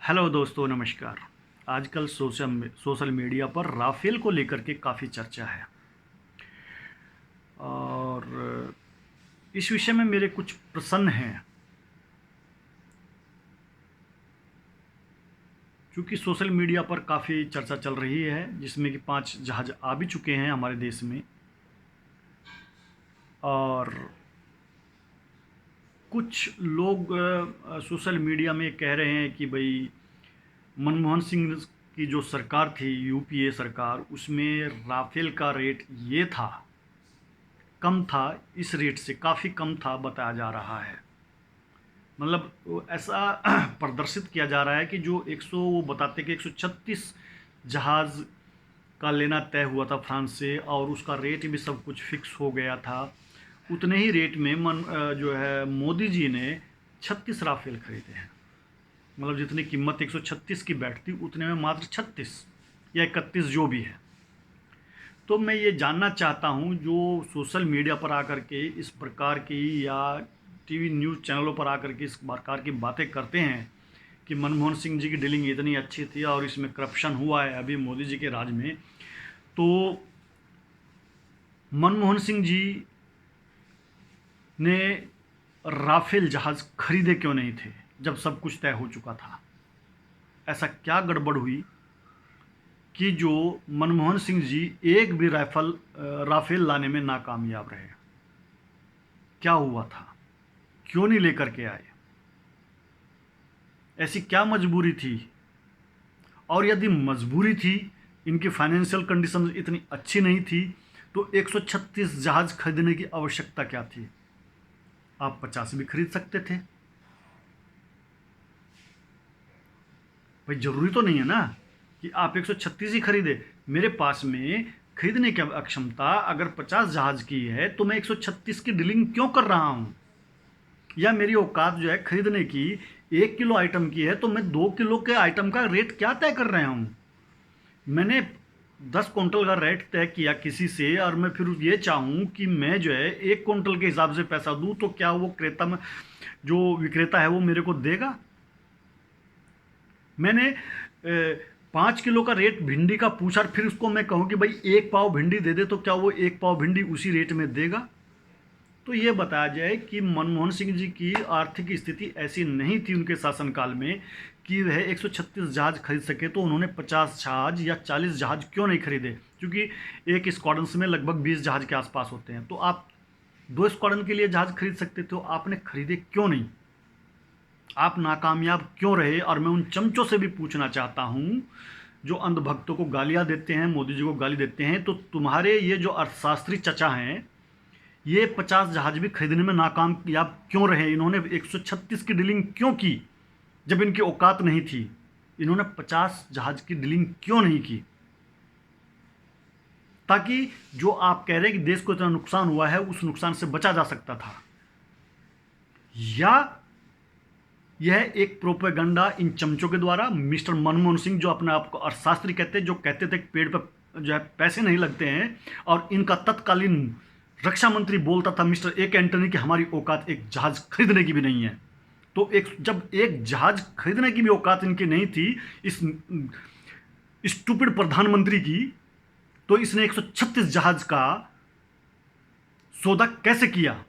Hello दोस्तों, नमस्कार। आजकल सोशल मीडिया पर राफेल को लेकर के काफ़ी चर्चा है और इस विषय में मेरे कुछ प्रश्न हैं। क्योंकि सोशल मीडिया पर काफ़ी चर्चा चल रही है जिसमें कि 5 जहाज़ आ भी चुके हैं हमारे देश में और कुछ लोग सोशल मीडिया में कह रहे हैं कि भाई मनमोहन सिंह की जो सरकार थी, यूपीए सरकार, उसमें राफेल का रेट ये था, कम था, इस रेट से काफ़ी कम था बताया जा रहा है। मतलब ऐसा प्रदर्शित किया जा रहा है कि जो 100 वो बताते कि 136 जहाज़ का लेना तय हुआ था फ्रांस से और उसका रेट भी सब कुछ फिक्स हो गया था। उतने ही रेट में जो है मोदी जी ने 36 राफेल खरीदे हैं। मतलब जितनी कीमत 136 की बैठती उतने में मात्र 36 या 31 जो भी है। तो मैं ये जानना चाहता हूँ, जो सोशल मीडिया पर आकर के इस प्रकार की या टीवी न्यूज़ चैनलों पर आकर के इस प्रकार की बातें करते हैं कि मनमोहन सिंह जी की डीलिंग इतनी अच्छी थी और इसमें करप्शन हुआ है अभी मोदी जी के राज में, तो मनमोहन सिंह जी ने राफेल जहाज़ खरीदे क्यों नहीं थे जब सब कुछ तय हो चुका था? ऐसा क्या गड़बड़ हुई कि जो मनमोहन सिंह जी एक भी राफेल लाने में नाकामयाब रहे? क्या हुआ था? क्यों नहीं लेकर के आए? ऐसी क्या मजबूरी थी? और यदि मजबूरी थी, इनकी फाइनेंशियल कंडीशन इतनी अच्छी नहीं थी, तो 136 जहाज खरीदने की आवश्यकता क्या थी? आप 50 भी खरीद सकते थे। भाई जरूरी तो नहीं है ना कि आप 136 ही खरीदे। मेरे पास में खरीदने की अक्षमता अगर 50 जहाज की है तो मैं 136 की डीलिंग क्यों कर रहा हूं? या मेरी औकात जो है खरीदने की 1 किलो आइटम की है तो मैं 2 किलो के आइटम का रेट क्या तय कर रहा हूं? मैंने 10 कुंटल का रेट तय किया किसी से और मैं फिर ये चाहूँ कि मैं जो है 1 कुंटल के हिसाब से पैसा दूँ, तो क्या वो क्रेता में जो विक्रेता है वो मेरे को देगा? मैंने 5 किलो का रेट भिंडी का पूछा और फिर उसको मैं कहूँ कि भाई 1 पाव भिंडी दे दे, तो क्या वो 1 पाव भिंडी उसी रेट में देगा? तो ये बताया जाए कि मनमोहन सिंह जी की आर्थिक स्थिति ऐसी नहीं थी उनके शासनकाल में कि वह 136 जहाज खरीद सके, तो उन्होंने 50 जहाज या 40 जहाज क्यों नहीं खरीदे? क्योंकि एक स्क्वाड्रन में लगभग 20 जहाज के आसपास होते हैं, तो आप 2 स्क्वाड्रन के लिए जहाज खरीद सकते थे, तो आपने खरीदे क्यों नहीं? आप नाकामयाब क्यों रहे? और मैं उन चमचों से भी पूछना चाहता हूं जो अंधभक्तों को गालियां देते हैं, मोदी जी को गाली देते हैं, तो तुम्हारे ये जो अर्थशास्त्री चचा हैं, ये 50 जहाज भी खरीदने में नाकामयाब क्यों रहे? इन्होंने 136 की डीलिंग क्यों की जब इनकी औकात नहीं थी? इन्होंने 50 जहाज की डीलिंग क्यों नहीं की? ताकि जो आप कह रहे हैं कि देश को इतना नुकसान हुआ है, उस नुकसान से बचा जा सकता था। या यह एक प्रोपेगंडा इन चमचों के द्वारा, मिस्टर मनमोहन सिंह जो अपने आप को अर्थशास्त्री कहते, जो कहते थे पेड़ पर जो है पैसे नहीं लगते हैं, और इनका तत्कालीन रक्षा मंत्री बोलता था मिस्टर ए के एंटनी कि हमारी औकात एक जहाज खरीदने की भी नहीं है। तो जब एक जहाज खरीदने की भी औकात इनकी नहीं थी इस स्टूपिड प्रधानमंत्री की, तो इसने 136 जहाज का सौदा कैसे किया,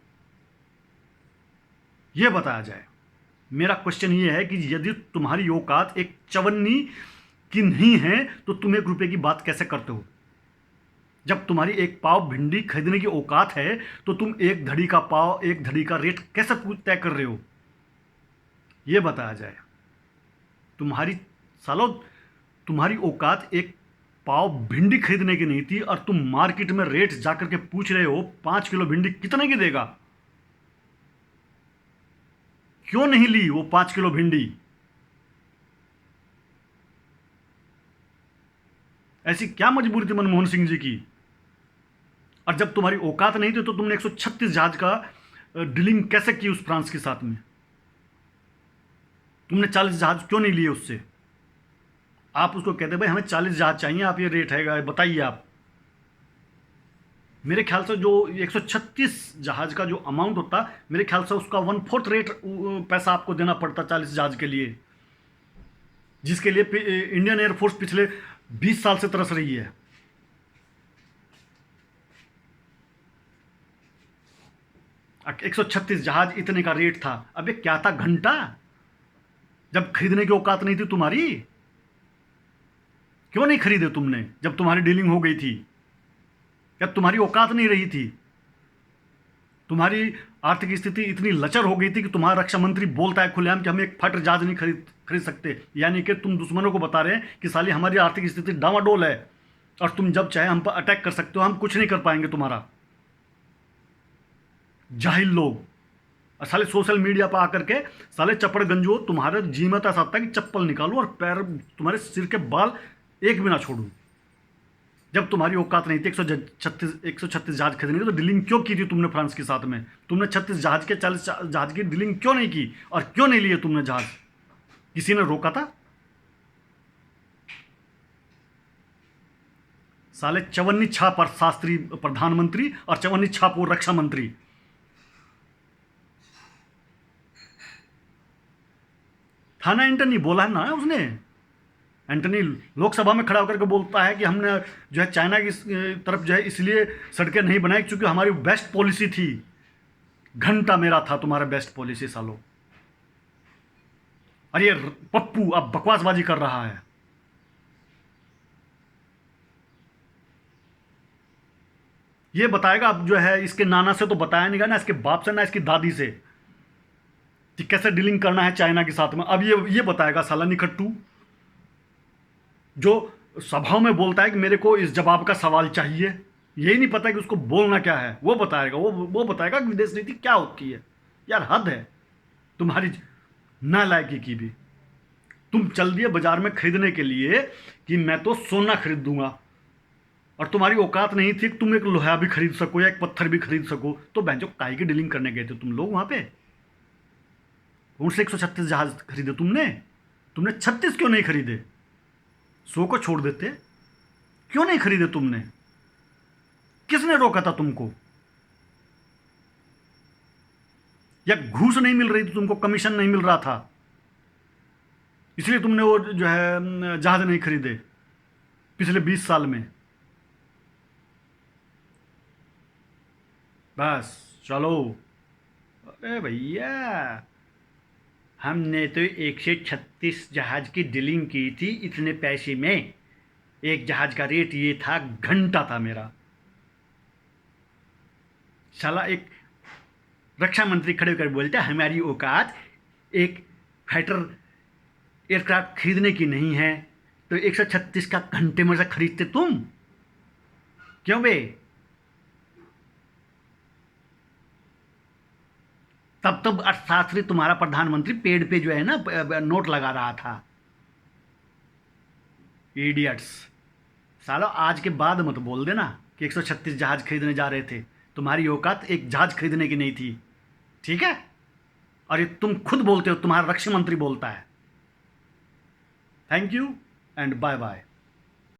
यह बताया जाए। मेरा क्वेश्चन ये है कि यदि तुम्हारी औकात एक चवन्नी की नहीं है तो तुम 1 रुपए की बात कैसे करते हो? जब तुम्हारी 1 पाव भिंडी खरीदने की औकात है तो तुम एक धड़ी का पाव, एक धड़ी का रेट कैसे तय कर रहे हो? यह बताया जाए। तुम्हारी औकात 1 पाव भिंडी खरीदने की नहीं थी और तुम मार्केट में रेट जाकर के पूछ रहे हो 5 किलो भिंडी कितने की देगा? क्यों नहीं ली वो 5 किलो भिंडी? ऐसी क्या मजबूरी थी मनमोहन सिंह जी की? और जब तुम्हारी औकात नहीं थी तो तुमने 136 जहाज का डीलिंग कैसे की उस फ्रांस के साथ में? तुमने 40 जहाज क्यों नहीं लिए उससे? आप उसको कहते भाई हमें 40 जहाज चाहिए, आप ये रेट है बताइए आप। मेरे ख्याल से जो 136 जहाज का जो अमाउंट होता, मेरे ख्याल से उसका 1/4 रेट पैसा आपको देना पड़ता 40 जहाज के लिए। जिसके लिए इंडियन एयरफोर्स पिछले 20 साल से तरस रही है। अब 136 जहाज इतने का रेट था। अबे क्या था घंटा, जब खरीदने की औकात नहीं थी तुम्हारी। क्यों नहीं खरीदे तुमने जब तुम्हारी डीलिंग हो गई थी, जब तुम्हारी औकात नहीं रही थी। तुम्हारी आर्थिक स्थिति इतनी लचर हो गई थी कि तुम्हारा रक्षा मंत्री बोलता है खुलेआम कि हम एक फाइटर जहाज नहीं खरीद सकते। यानी कि तुम दुश्मनों को बता रहे हैं कि साली हमारी आर्थिक स्थिति डामाडोल है और तुम जब चाहे हम पर अटैक कर सकते हो, हम कुछ नहीं कर पाएंगे तुम्हारा। जाहिल लोग। और साले सोशल मीडिया पर आकर के साले चपड़ गंजो, तुम्हारे जी में ऐसा आता है कि चप्पल निकालूं और पैर तुम्हारे सिर के बाल एक भी ना छोड़ूं। जब तुम्हारी औकात नहीं थी 136 जहाज खरीदने की, तो डीलिंग क्यों की थी तुमने फ्रांस के साथ में? तुमने 36 जहाज के 40 जहाज की डीलिंग क्यों नहीं की और क्यों नहीं लिए तुमने जहाज? किसी ने रोका था? साले चवन्नी छाप और शास्त्री प्रधानमंत्री और चवन्नी छाप और रक्षा मंत्री। था ना एंटनी, बोला है ना उसने। एंटनी लोकसभा में खड़ा होकर के बोलता है कि हमने जो है चाइना की तरफ जो है इसलिए सड़कें नहीं बनाई क्योंकि हमारी बेस्ट पॉलिसी थी। घंटा मेरा था तुम्हारा बेस्ट पॉलिसी सालो। और ये पप्पू अब बकवासबाजी कर रहा है। ये बताएगा अब जो है, इसके नाना से तो बताया नहीं गया ना, इसके बाप से ना इसकी दादी से, कि कैसे डीलिंग करना है चाइना के साथ में। अब ये बताएगा साला निखट्टू, जो सभाओं में बोलता है कि मेरे को इस जवाब का सवाल चाहिए। यही नहीं पता कि उसको बोलना क्या है। वो बताएगा, वो बताएगा कि विदेश नीति क्या होती है। यार हद है तुम्हारी नालायकी की भी। तुम चल दिए बाजार में खरीदने के लिए कि मैं तो सोना खरीद दूंगा, और तुम्हारी औकात नहीं थी कि तुम एक लोहा भी खरीद सको या एक पत्थर भी खरीद सको। तो बहन जो काहे की डीलिंग करने गए थे तुम लोग वहां पे? उनसे 136 जहाज खरीदे तुमने 36 क्यों नहीं खरीदे? 100 को छोड़ देते। क्यों नहीं खरीदे तुमने? किसने रोका था तुमको? या घूस नहीं मिल रही थी तुमको, कमीशन नहीं मिल रहा था, इसलिए तुमने वो जो है जहाज नहीं खरीदे पिछले 20 साल में? बस चलो। अरे भैया, हमने तो 136 जहाज की डीलिंग की थी इतने पैसे में। एक जहाज का रेट ये था, घंटा था मेरा। साला एक रक्षा मंत्री खड़े होकर बोलता है हमारी औकात एक फाइटर एयरक्राफ्ट खरीदने की नहीं है, तो 136 का घंटे में से खरीदते तुम क्यों बे? तब अर्थशास्त्री तुम्हारा प्रधानमंत्री पेड़ पे जो है ना नोट लगा रहा था। इडियट्स। सालो आज के बाद मत बोल देना कि 136 जहाज खरीदने जा रहे थे। तुम्हारी औकात एक जहाज खरीदने की नहीं थी, ठीक है? और ये तुम खुद बोलते हो, तुम्हारा रक्षा मंत्री बोलता है। Thank you and bye bye.